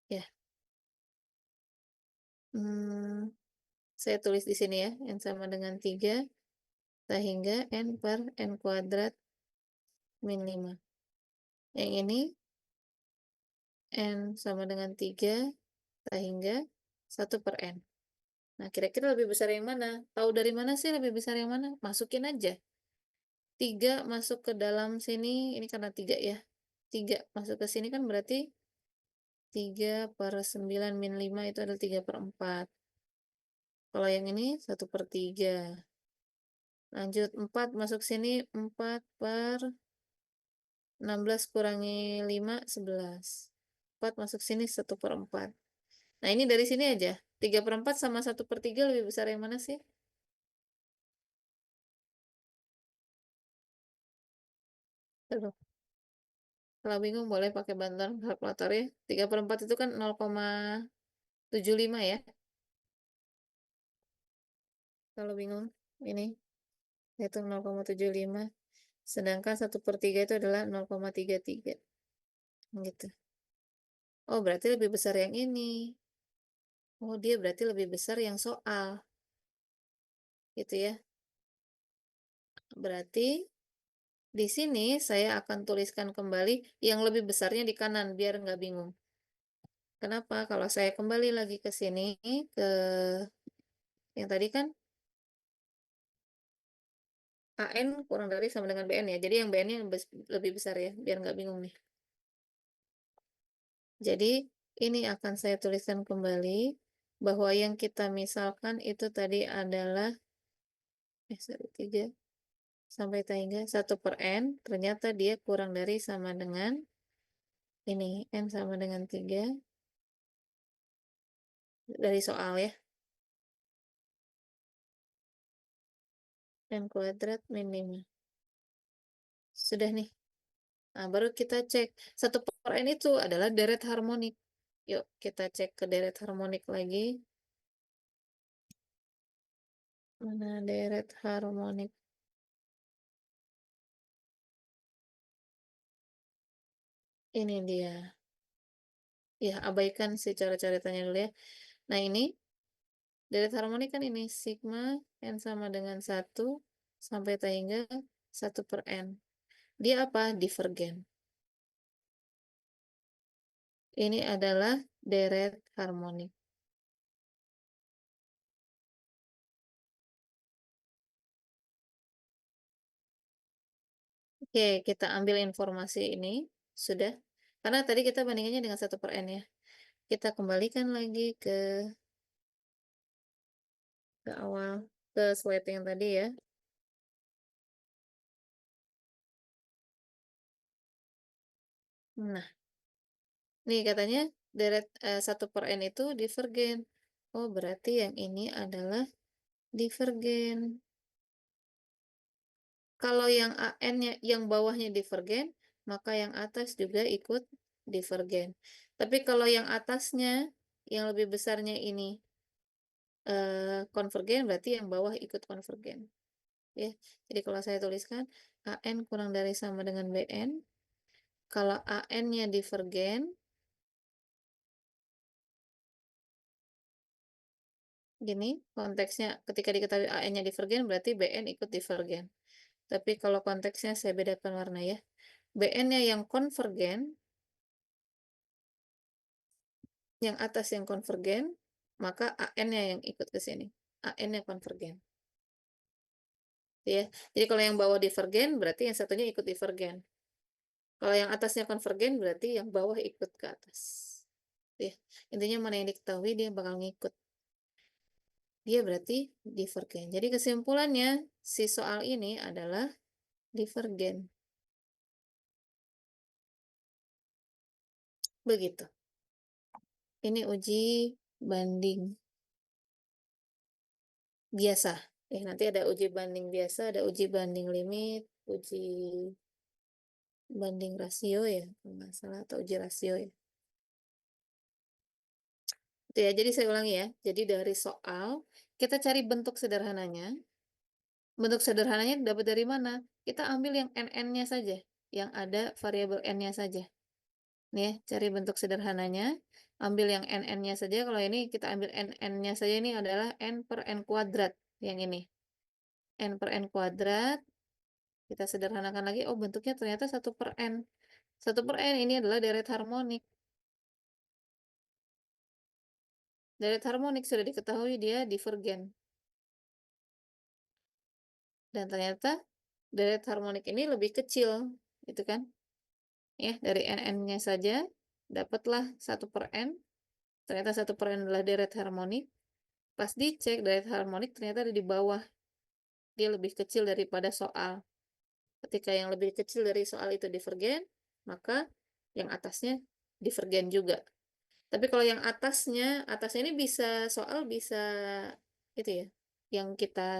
Ya. Hmm, saya tulis di sini ya, N sama dengan 3, sehingga N per N kuadrat min 5. Yang ini, N sama dengan 3, sehingga 1 per N. Nah, kira-kira lebih besar yang mana? Tahu dari mana sih lebih besar yang mana? Masukin aja. 3 masuk ke dalam sini, ini karena 3 ya. 3 masuk ke sini kan berarti 3 per 9 min 5 itu adalah 3 per 4. Kalau yang ini 1 per 3. Lanjut 4 masuk sini, 4 per 16 kurangi 5, 11. 4 masuk sini 1 per 4. Nah, ini dari sini aja. 3 per 4 sama 1 per 3 lebih besar yang mana sih? Aduh, kalau bingung boleh pakai bantuan kalkulator ya. 3 per 4 itu kan 0,75 ya. Kalau bingung, ini itu 0,75. Sedangkan 1 per 3 itu adalah 0,33. Gitu. Oh, berarti lebih besar yang ini. Oh, dia berarti lebih besar yang soal. Gitu ya. Berarti di sini saya akan tuliskan kembali yang lebih besarnya di kanan, biar nggak bingung. Kenapa? Kalau saya kembali lagi ke sini, ke yang tadi kan AN kurang dari sama dengan BN ya. Jadi yang BN-nya lebih besar ya, biar nggak bingung nih. Jadi ini akan saya tuliskan kembali bahwa yang kita misalkan itu tadi adalah 3 sampai tangga 1 per N, ternyata dia kurang dari sama dengan ini, N sama dengan 3 dari soal ya. N kuadrat min 5. Sudah nih. Nah, baru kita cek. 1 per N itu adalah deret harmonik. Yuk, kita cek ke deret harmonik lagi. Mana deret harmonik? Ini dia. Ya, abaikan si coret-coretannya dulu ya. Nah, ini deret harmonik kan ini. Sigma N sama dengan 1 sampai hingga 1 per N. Dia apa? Divergen. Ini adalah deret harmonik. Oke, kita ambil informasi ini. Sudah. Karena tadi kita bandingannya dengan 1 per N ya. Kita kembalikan lagi ke awal, ke slide yang tadi ya. Nah, nih katanya 1/n itu divergen. Oh, berarti yang ini adalah divergen. Kalau yang AN-nya yang bawahnya divergen, maka yang atas juga ikut divergen. Tapi kalau yang atasnya, yang lebih besarnya ini, konvergen, berarti yang bawah ikut konvergen, ya. Jadi kalau saya tuliskan AN kurang dari sama dengan BN, kalau AN-nya divergen, gini, konteksnya ketika diketahui AN-nya divergen, berarti BN ikut divergen. Tapi kalau konteksnya saya bedakan warna ya. BN-nya yang konvergen, yang atas yang konvergen, maka AN-nya yang ikut ke sini. AN-nya konvergen. Ya. Jadi kalau yang bawah divergen, berarti yang satunya ikut divergen. Kalau yang atasnya konvergen, berarti yang bawah ikut ke atas. Ya. Intinya mana yang diketahui, dia bakal ngikut. Dia berarti divergen. Jadi kesimpulannya, si soal ini adalah divergen. Begitu. Ini uji banding biasa. Nanti ada uji banding biasa, ada uji banding limit, uji banding rasio ya, kalau nggak salah, atau uji rasio ya. Itu ya, jadi saya ulangi ya. Jadi dari soal, kita cari bentuk sederhananya. Bentuk sederhananya dapat dari mana? Kita ambil yang NN-nya saja, yang ada variabel N-nya saja. Nih ya, cari bentuk sederhananya, ambil yang NN-nya saja. Kalau ini kita ambil NN-nya saja, ini adalah N per N kuadrat, yang ini. N per N kuadrat, kita sederhanakan lagi, oh bentuknya ternyata 1/n. 1/n ini adalah deret harmonik. Deret harmonik sudah diketahui dia divergen. Dan ternyata deret harmonik ini lebih kecil, gitu kan? Ya, dari NN-nya saja, dapatlah 1/n. Ternyata 1/n adalah deret harmonik. Pas dicek, deret harmonik ternyata ada di bawah. Dia lebih kecil daripada soal. Ketika yang lebih kecil dari soal itu divergen, maka yang atasnya divergen juga. Tapi kalau yang atasnya ini bisa soal bisa itu ya, yang kita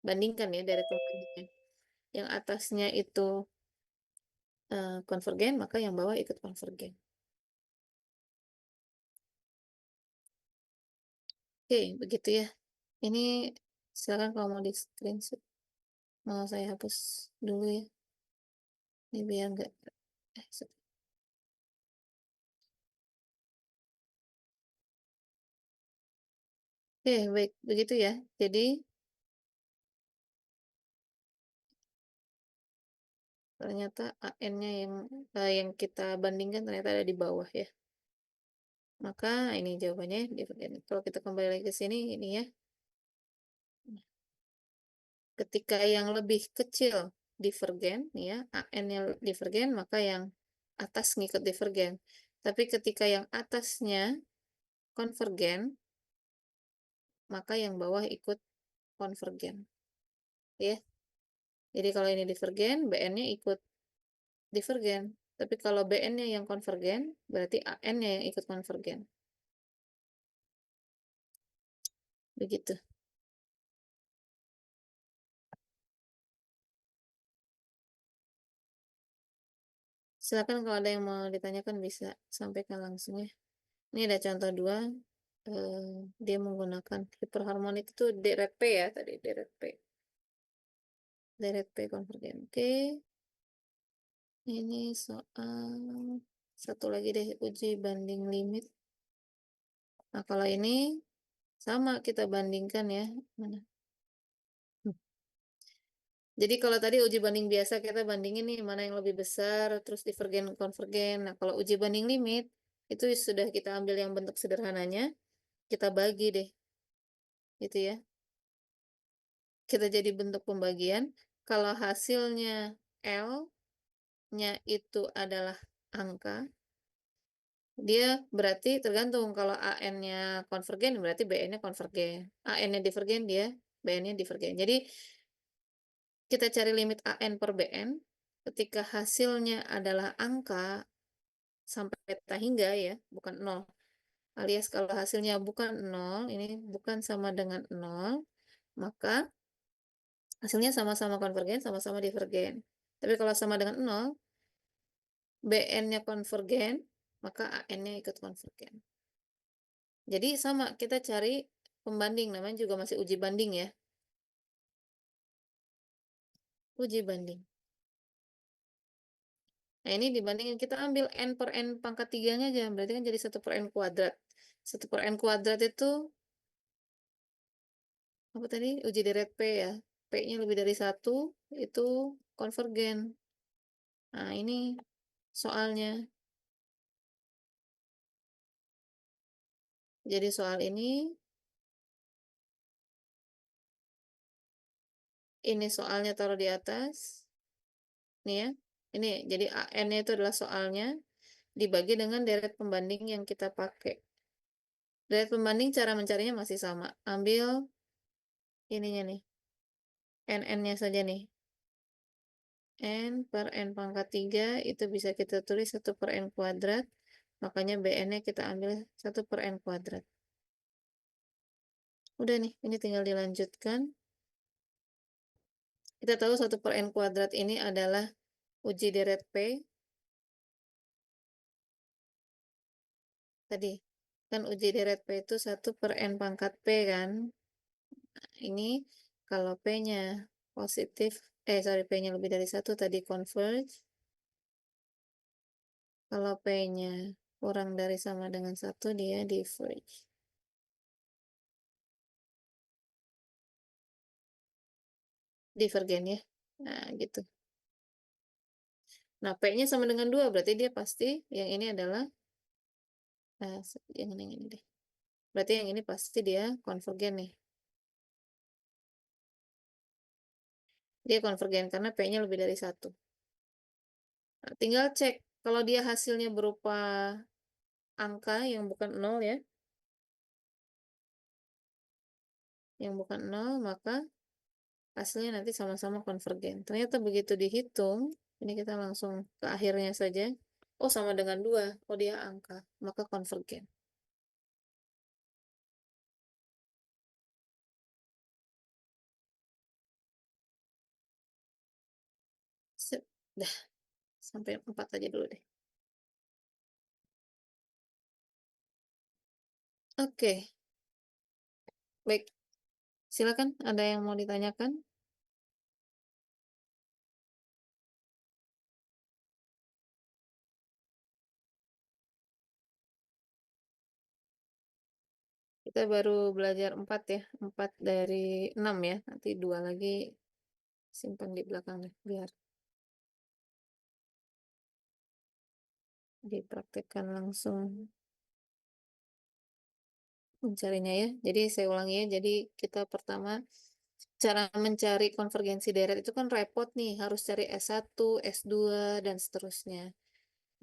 bandingkan ya dari pembandingnya. Yang atasnya itu konvergen, maka yang bawah ikut konvergen. Oke, begitu ya. Ini silakan kalau mau di screenshot. Mau saya hapus dulu ya. Ini biar nggak. Oke, baik. Begitu ya. Jadi, ternyata AN-nya yang kita bandingkan ternyata ada di bawah ya. Maka ini jawabannya divergen. Kalau kita kembali lagi ke sini, ini ya. Ketika yang lebih kecil divergen, nih ya, AN-nya divergen, maka yang atas ngikut divergen. Tapi ketika yang atasnya konvergen, maka yang bawah ikut konvergen. Ya. Jadi kalau ini divergen, BN-nya ikut divergen. Tapi kalau BN-nya yang konvergen, berarti AN-nya yang ikut konvergen. Begitu. Silakan kalau ada yang mau ditanyakan bisa sampaikan langsung ya. Ini ada contoh dua. Dia menggunakan hiperharmonik itu deret P ya tadi, deret P. Deret P konvergen. Oke. Ini soal satu lagi deh, uji banding limit. Nah, kalau ini sama kita bandingkan ya. Mana? Jadi kalau tadi uji banding biasa kita bandingin nih mana yang lebih besar, terus divergen konvergen. Nah, kalau uji banding limit itu sudah kita ambil yang bentuk sederhananya, kita bagi deh. Gitu ya. Kita jadi bentuk pembagian. Kalau hasilnya L-nya itu adalah angka, dia berarti tergantung kalau AN-nya konvergen berarti BN-nya konvergen. AN-nya divergen dia BN-nya divergen. Jadi kita cari limit AN per BN ketika hasilnya adalah angka, sampai peta hingga ya, bukan nol. Alias kalau hasilnya bukan nol, ini bukan sama dengan nol, maka hasilnya sama-sama konvergen, sama-sama divergen. Tapi kalau sama dengan nol, BN-nya konvergen, maka AN-nya ikut konvergen. Jadi sama, kita cari pembanding, namanya juga masih uji banding ya. Uji banding. Nah, ini dibandingin, kita ambil N per N pangkat 3-nya aja, berarti kan jadi 1 per N kuadrat. 1 per N kuadrat itu, apa tadi? Uji deret P ya. P-nya lebih dari 1, itu konvergen. Nah, ini soalnya. Jadi soal ini soalnya taruh di atas. Nih ya. Ini, jadi AN-nya itu adalah soalnya, dibagi dengan deret pembanding yang kita pakai. Deret pembanding cara mencarinya masih sama. Ambil ininya nih. NN-nya saja nih. N per N pangkat 3 itu bisa kita tulis 1 per N kuadrat. Makanya BN-nya kita ambil 1 per N kuadrat. Udah nih, ini tinggal dilanjutkan. Kita tahu 1 per N kuadrat ini adalah uji deret P. Tadi, kan uji deret P itu 1 per N pangkat P kan. Nah, ini kalau P-nya positif, sorry, P-nya lebih dari 1 tadi converge. Kalau P-nya kurang dari sama dengan 1, dia diverge. Divergen ya. Nah, gitu. Nah, P-nya sama dengan 2, berarti dia pasti yang ini adalah, yang ini deh. Berarti yang ini pasti dia konvergen nih. Dia konvergen karena P-nya lebih dari 1. Nah, tinggal cek, kalau dia hasilnya berupa angka yang bukan 0 ya, yang bukan 0, maka hasilnya nanti sama-sama konvergen. Ternyata begitu dihitung, ini kita langsung ke akhirnya saja. Oh, sama dengan 2. Oh, dia angka, maka konvergen. Sip. Dah, sampai 4 aja dulu deh. Oke, baik. Silakan, ada yang mau ditanyakan? Kita baru belajar 4 ya, 4 dari 6 ya. Nanti 2 lagi simpan di belakang deh, biar dipraktekkan langsung mencarinya ya. Jadi saya ulangi ya, jadi kita pertama cara mencari konvergensi deret itu kan repot nih, harus cari S1, S2, dan seterusnya.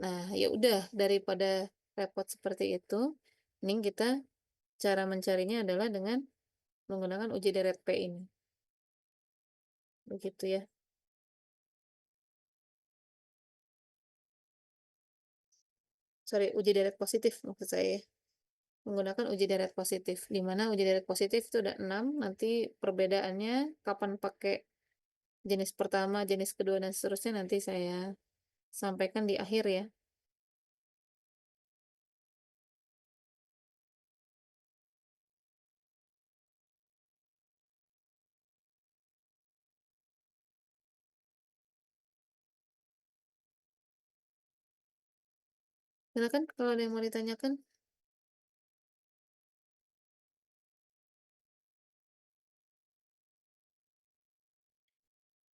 Nah, ya udah, daripada repot seperti itu, mending kita cara mencarinya adalah dengan menggunakan uji deret P ini. Begitu ya. Sorry, uji deret positif maksud saya ya. Menggunakan uji deret positif, di mana uji deret positif itu ada 6, nanti perbedaannya kapan pakai jenis pertama, jenis kedua, dan seterusnya nanti saya sampaikan di akhir ya. Silakan kalau ada yang mau ditanyakan.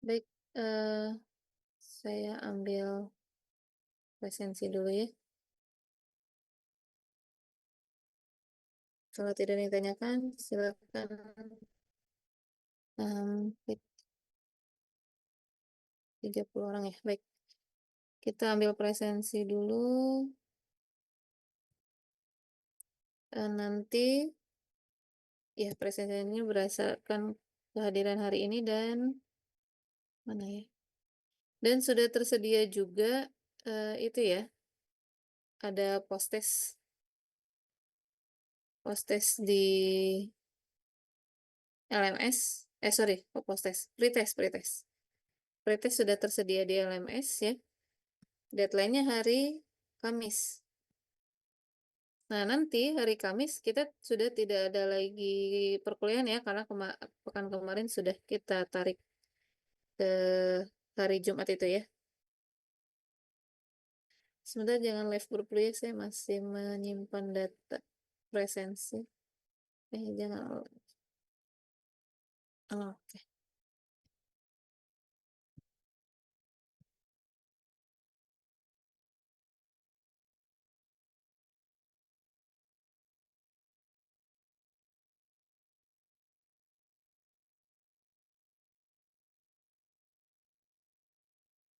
Baik, eh, saya ambil presensi dulu ya. Kalau tidak ada yang ditanyakan, silakan. Baik, 30 orang ya. Baik, kita ambil presensi dulu. Nanti ya presensi ini berdasarkan kehadiran hari ini dan mana ya? Dan sudah tersedia juga itu ya, ada post-test di LMS, sorry, kok post-test, pretest pretest. Pretest sudah tersedia di LMS ya, deadline-nya hari Kamis. Nah, nanti hari Kamis kita sudah tidak ada lagi perkuliahan ya, karena pekan kemarin sudah kita tarik ke hari Jumat itu ya. Sebentar, jangan live group dulu ya, saya masih menyimpan data presensi. Jangan. Oke.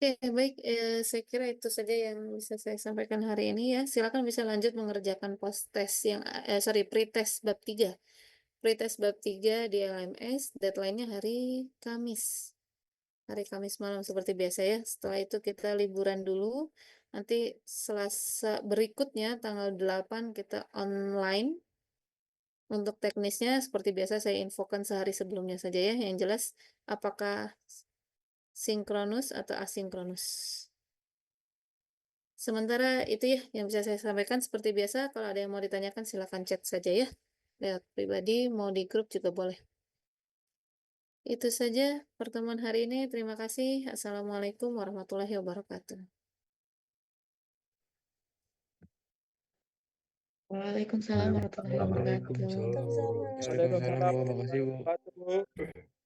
Oke, baik. Saya kira itu saja yang bisa saya sampaikan hari ini ya. Silakan bisa lanjut mengerjakan post test yang, sorry, pretest bab 3. Pretest bab 3 di LMS, deadline-nya hari Kamis. Hari Kamis malam seperti biasa ya. Setelah itu kita liburan dulu. Nanti Selasa berikutnya tanggal 8 kita online. Untuk teknisnya seperti biasa saya infokan sehari sebelumnya saja ya. Yang jelas apakah sinkronus atau asinkronus. Sementara itu ya yang bisa saya sampaikan. Seperti biasa, kalau ada yang mau ditanyakan silakan chat saja ya. Lewat pribadi, mau di grup juga boleh. Itu saja pertemuan hari ini. Terima kasih. Assalamualaikum warahmatullahi wabarakatuh. Waalaikumsalam warahmatullahi wabarakatuh. Waalaikumsalam. Waalaikumsalam. Waalaikumsalam. Waalaikumsalam. Makasih, Bu. Makasih, Bu.